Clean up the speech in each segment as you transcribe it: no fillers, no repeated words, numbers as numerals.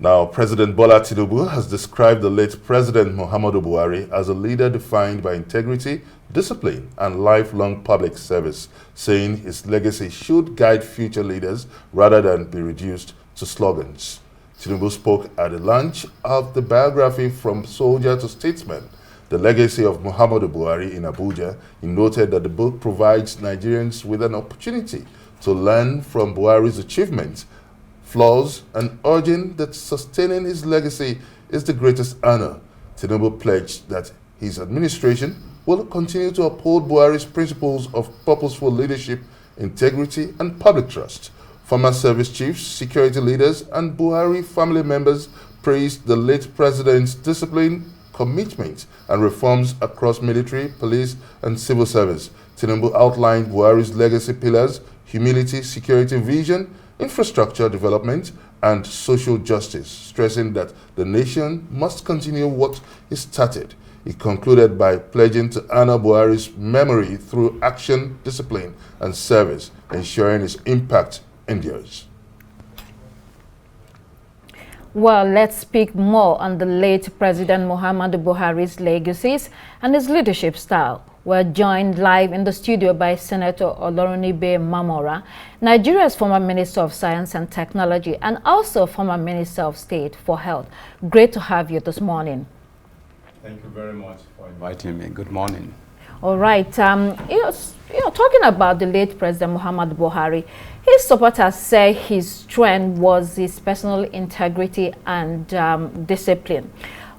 Now, President Bola Tinubu has described the late President Muhammadu Buhari as a leader defined by integrity, discipline, and lifelong public service, saying his legacy should guide future leaders rather than be reduced to slogans. Tinubu spoke at the launch of the biography From Soldier to Statesman, The Legacy of Muhammadu Buhari in Abuja. He noted that the book provides Nigerians with an opportunity to learn from Buhari's achievements, flaws, and urging that sustaining his legacy is the greatest honor. Tinubu pledged that his administration will continue to uphold Buhari's principles of purposeful leadership, integrity, and public trust. Former service chiefs, security leaders, and Buhari family members praised the late president's discipline, commitment, and reforms across military, police, and civil service. Tinubu outlined Buhari's legacy pillars: humility, security vision, infrastructure development, and social justice, stressing that the nation must continue what he started. He concluded by pledging to honor Buhari's memory through action, discipline, and service, ensuring his impact endures. Well, let's speak more on the late President Muhammadu Buhari's legacies and his leadership style. We're joined live in the studio by Senator Olorunibe Mamora, Nigeria's former Minister of Science and Technology and also former Minister of State for Health. Great to have you this morning. Thank you very much for inviting me. Good morning. All right. Talking about the late President Muhammadu Buhari, his supporters say his strength was his personal integrity and discipline,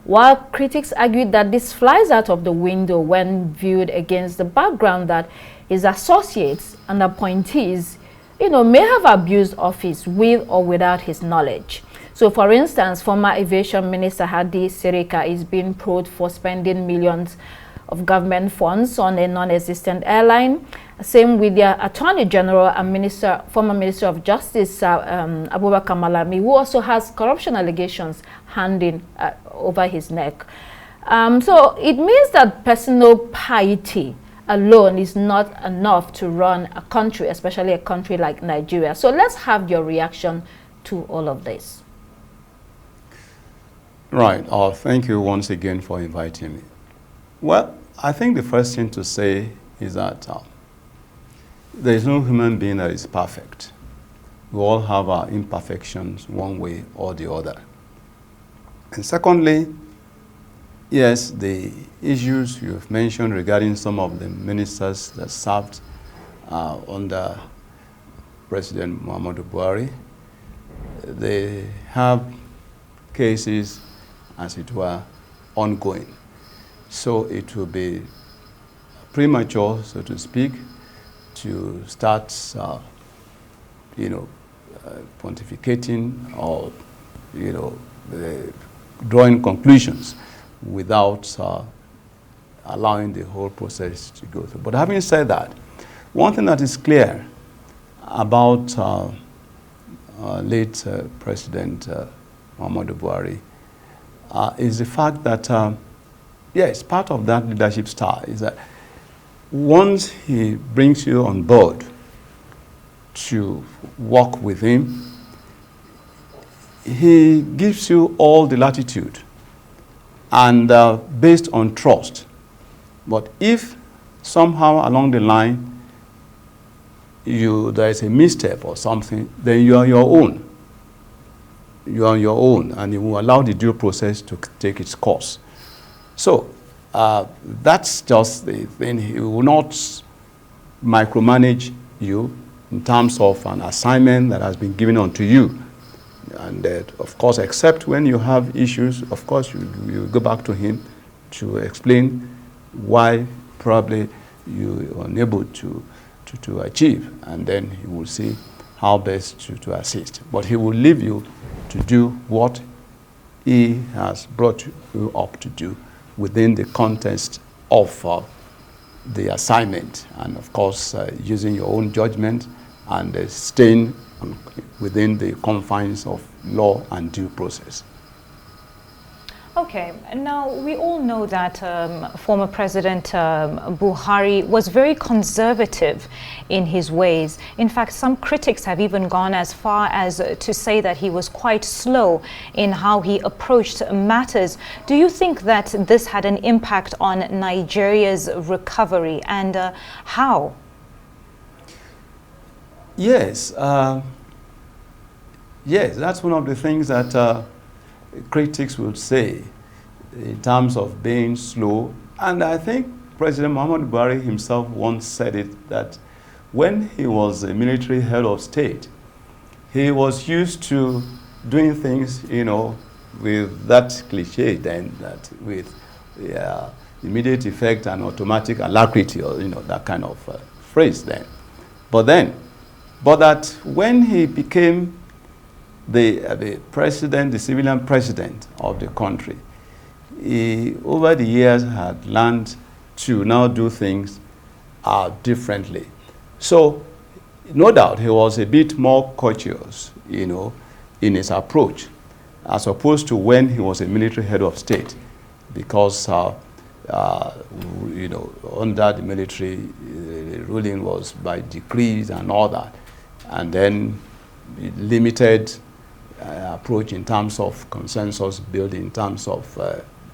while critics argued that this flies out of the window when viewed against the background that his associates and appointees, may have abused office with or without his knowledge. So, for instance, former Aviation Minister Hadi Sirika is being probed for spending millions of government funds on a non-existent airline. Same with the Attorney General and former Minister of Justice Abubakar Malami, who also has corruption allegations hanging over his neck. So it means that personal piety alone is not enough to run a country, especially a country like Nigeria. So let's have your reaction to all of this. Right. Thank you once again for inviting me. Well, I think the first thing to say is that there is no human being that is perfect. We all have our imperfections one way or the other. And secondly, yes, the issues you have mentioned regarding some of the ministers that served under President Muhammadu Buhari, they have cases, as it were, ongoing. So it will be premature, so to speak, to start, pontificating or, drawing conclusions without allowing the whole process to go through. But having said that, one thing that is clear about late President Muhammadu Buhari is the fact that yes, part of that leadership style is that once he brings you on board to work with him, he gives you all the latitude and based on trust. But if somehow along the line there is a misstep or something, then you are your own. You are your own, and you will allow the due process to take its course. So that's just the thing. He will not micromanage you in terms of an assignment that has been given unto you. And of course, except when you have issues, of course, you go back to him to explain why probably you are unable to achieve. And then he will see how best to assist. But he will leave you to do what he has brought you up to do within the context of the assignment, and of course using your own judgment and staying within the confines of law and due process. Okay, now we all know that former President Buhari was very conservative in his ways. In fact, some critics have even gone as far as to say that he was quite slow in how he approached matters. Do you think that this had an impact on Nigeria's recovery, and how? Yes, yes, that's one of the things that critics will say in terms of being slow. And I think President Muhammadu Buhari himself once said it, that when he was a military head of state, he was used to doing things, you know, with that cliche then, that with immediate effect and automatic alacrity, or, you know, that kind of phrase then. But that when he became the president, the civilian president of the country, he, over the years, had learned to now do things differently. So, no doubt, he was a bit more courteous, you know, in his approach, as opposed to when he was a military head of state, because, you know, under the military, the ruling was by decrees and all that, and then limited approach in terms of consensus building, in terms of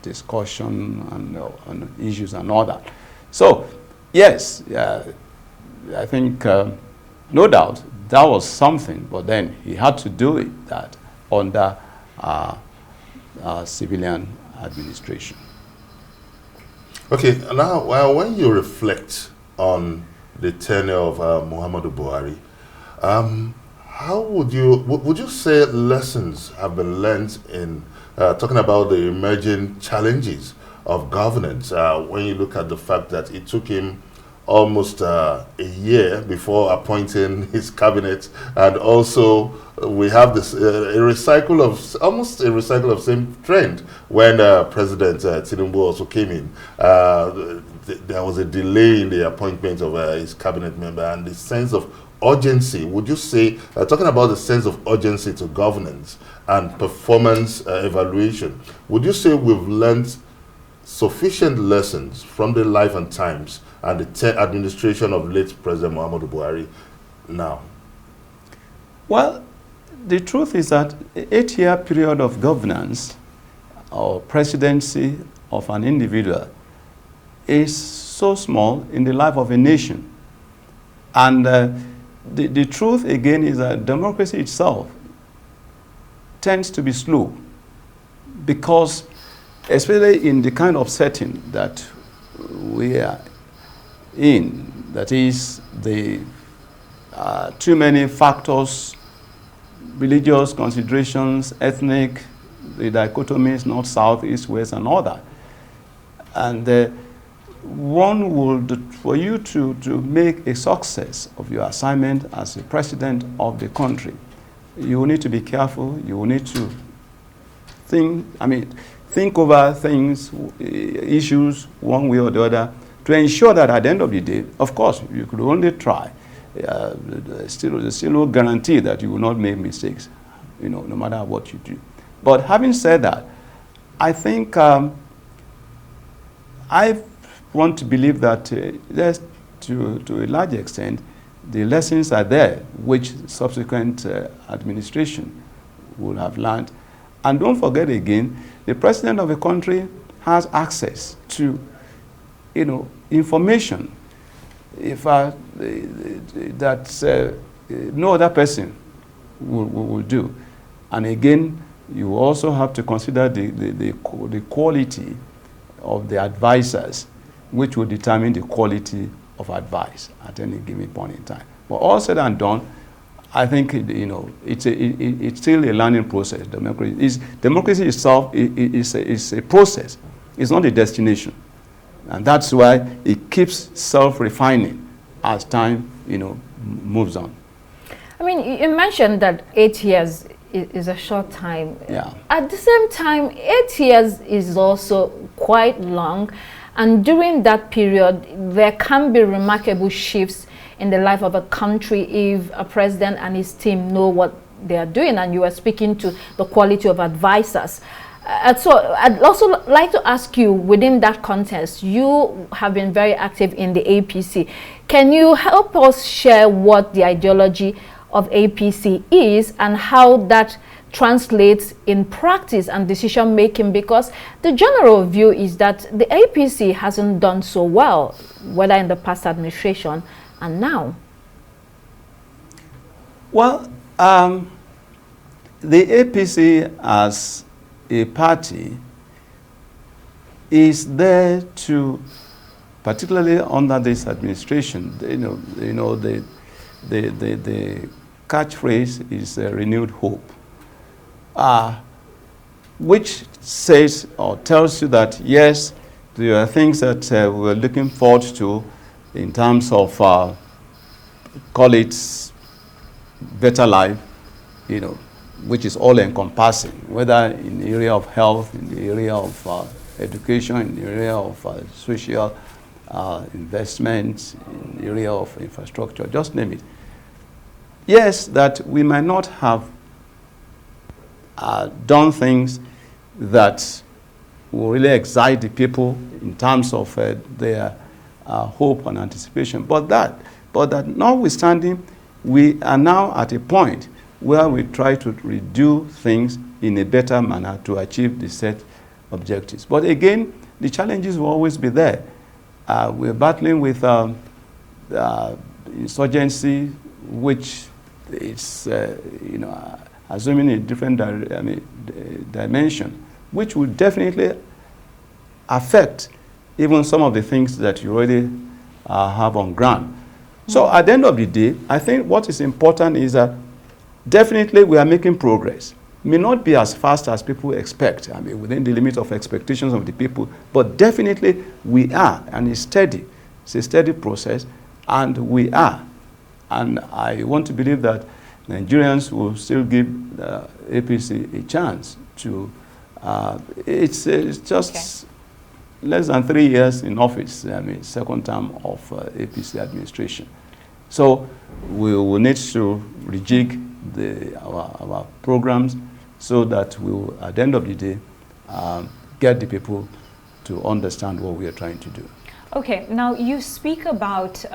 discussion and issues and all that. So, yes, I think no doubt that was something, but then he had to do it that under civilian administration. Okay, now when you reflect on the tenure of Muhammadu Buhari, how would you say lessons have been learned in talking about the emerging challenges of governance when you look at the fact that it took him almost a year before appointing his cabinet, and also we have this almost a recycle of same trend when President Tinubu also came in. There was a delay in the appointment of his cabinet member, and the sense of urgency, would you say, talking about the sense of urgency to governance and performance evaluation, would you say we've learned sufficient lessons from the life and times and the administration of late President Muhammadu Buhari now? Well, the truth is that an 8-year period of governance or presidency of an individual is so small in the life of a nation. And the truth, again, is that democracy itself tends to be slow, because especially in the kind of setting that we are in, that is the too many factors, religious considerations, ethnic, the dichotomies, north, south, east, west, and all that. And one would, for you to make a success of your assignment as the president of the country, you will need to be careful, you will need to think over things, issues one way or the other, to ensure that at the end of the day, of course, you could only try. There's still no guarantee that you will not make mistakes, you know, no matter what you do. But having said that, I think I want to believe that to a large extent, the lessons are there, which subsequent administration will have learned. And don't forget again, the president of a country has access to, you know, information if that no other person will do. And again, you also have to consider the quality of the advisors, which will determine the quality of advice at any given point in time. But all said and done, I think, you know, it's still a learning process. Democracy itself is a process. It's not a destination. And that's why it keeps self-refining as time, you know, moves on. I mean, you mentioned that 8 years is a short time. Yeah. At the same time, 8 years is also quite long. And during that period, there can be remarkable shifts in the life of a country if a president and his team know what they are doing. And you are speaking to the quality of advisors. So I'd also like to ask you, within that context, you have been very active in the APC. Can you help us share what the ideology of APC is and how that translates in practice and decision making? Because the general view is that the APC hasn't done so well, whether in the past administration and now. Well, the APC as a party is there to, particularly under this administration, the catchphrase is renewed hope, which says or tells you that yes, there are things that we're looking forward to in terms of call it better life, which is all encompassing, whether in the area of health, in the area of education, in the area of social investment, in the area of infrastructure, just name it. Yes, that we might not have done things that will really excite the people in terms of their hope and anticipation, but that notwithstanding, we are now at a point where we try to redo things in a better manner to achieve the set objectives. But again, the challenges will always be there. We're battling with insurgency, which is, assuming a different dimension, which will definitely affect even some of the things that you already have on ground. So at the end of the day, I think what is important is that definitely we are making progress. May not be as fast as people expect, within the limit of expectations of the people, but definitely we are, and it's steady. It's a steady process, and we are. And I want to believe that Nigerians will still give the APC a chance to, it's just less than 3 years in office, second term of APC administration. So we will need to rejig our programs so that we will, at the end of the day, get the people to understand what we are trying to do. Okay, now you speak about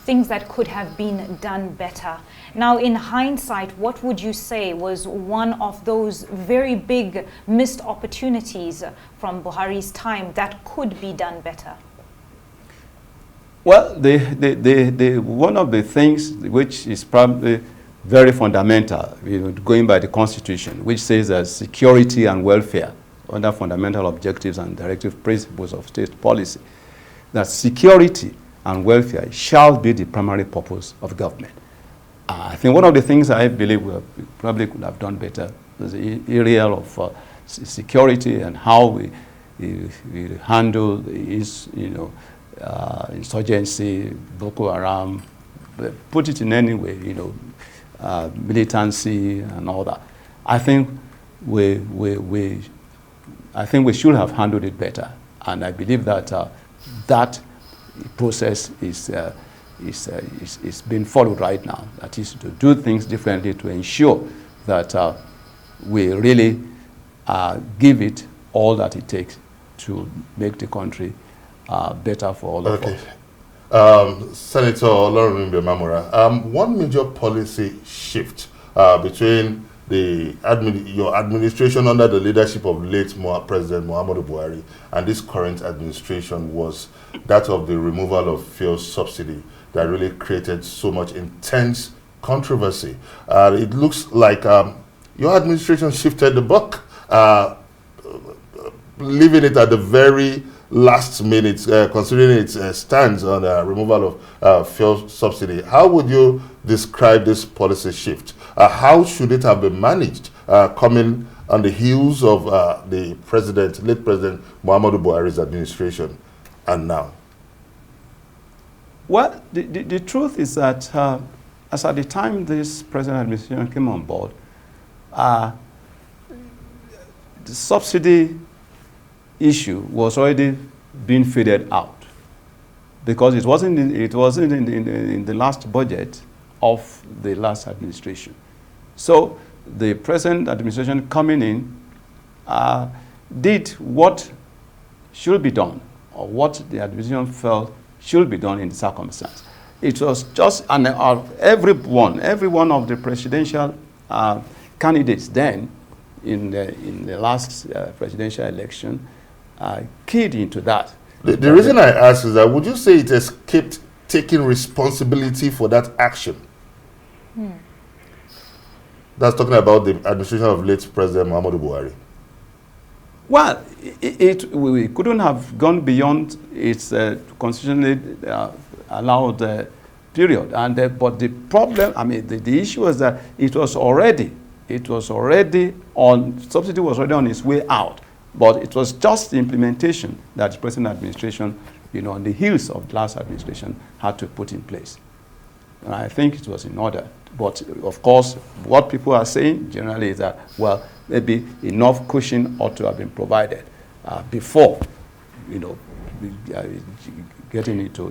things that could have been done better. Now, in hindsight, what would you say was one of those very big missed opportunities from Buhari's time that could be done better? Well, one of the things which is probably very fundamental, going by the Constitution, which says that security and welfare under fundamental objectives and directive principles of state policy, that security and welfare shall be the primary purpose of government. I think one of the things I believe we probably could have done better is the area of security and how we handle the insurgency, Boko Haram, put it in any way, militancy and all that. I think we should have handled it better, and I believe that that process is being followed right now. That is to do things differently to ensure that we really give it all that it takes to make the country better for all of us. Senator Mamora, one major policy shift between your administration under the leadership of late President Muhammadu Buhari and this current administration was that of the removal of fuel subsidy that really created so much intense controversy. It looks like your administration shifted the buck, leaving it at the very last minute, considering its stance on the removal of fuel subsidy. How would you describe this policy shift? How should it have been managed coming on the heels of the late President Muhammadu Buhari's administration and now? Well, the truth is that as at the time this present administration came on board, the subsidy issue was already being faded out because it wasn't in the last budget of the last administration. So the present administration coming in did what should be done, or what the administration felt should be done in the circumstance. It was just every one of the presidential candidates then in the last presidential election keyed into that. The reason I ask is that would you say it escaped taking responsibility for that action? That's talking about the administration of late President Muhammadu Buhari. Well, we couldn't have gone beyond its constitutionally allowed period. But the problem, I mean, the issue was that subsidy was already on its way out. But it was just the implementation that the present administration, on the heels of the last administration, had to put in place. And I think it was in order. But of course, what people are saying generally is that, well, maybe enough cushion ought to have been provided before, getting into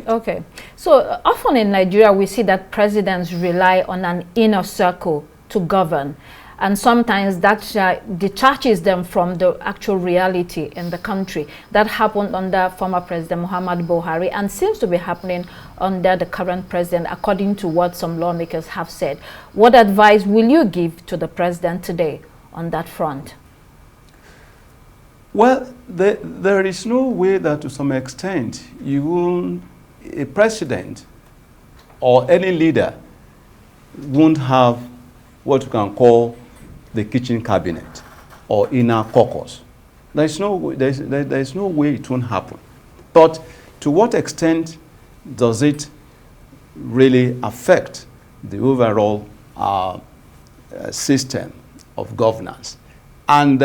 Okay. So often in Nigeria, we see that presidents rely on an inner circle to govern. And sometimes that detaches them from the actual reality in the country. That happened under former President Muhammadu Buhari and seems to be happening under the current president, according to what some lawmakers have said. What advice will you give to the president today on that front? Well, there is no way that to some extent a president or any leader won't have what you can call the kitchen cabinet or inner caucus. There's no way it won't happen. But to what extent does it really affect the overall system of governance? And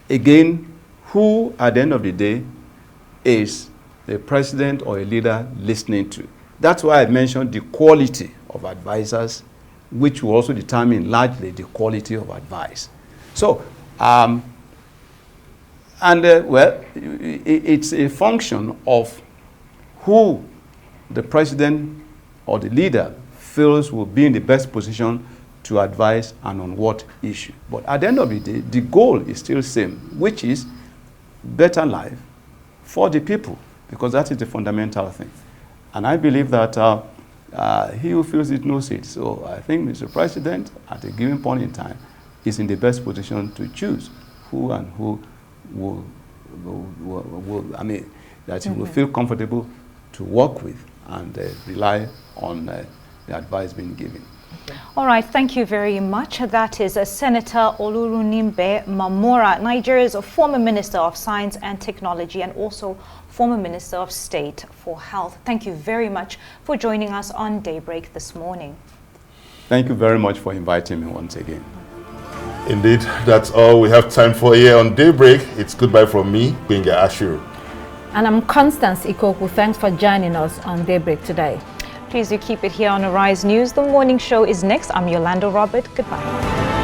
again, who at the end of the day is the president or a leader listening to? That's why I mentioned the quality of advisors, which will also determine largely the quality of advice. So, well, it's a function of who the president or the leader feels will be in the best position to advise and on what issue. But at the end of the day, the goal is still the same, which is better life for the people, because that is the fundamental thing. And I believe that he who feels it knows it. So I think Mr. President, at a given point in time, is in the best position to choose who and who will that he will feel comfortable to work with and rely on the advice being given. All right, thank you very much. That is Senator Olurunimbe Mamora, Nigeria's former Minister of Science and Technology and also former Minister of State for Health. Thank you very much for joining us on Daybreak this morning. Thank you very much for inviting me once again. Indeed, that's all we have time for here on Daybreak. It's goodbye from me, Benga Ashiru. And I'm Constance Ikoku. Thanks for joining us on Daybreak today. Please do keep it here on Arise News. The morning show is next. I'm Yolanda Robert. Goodbye.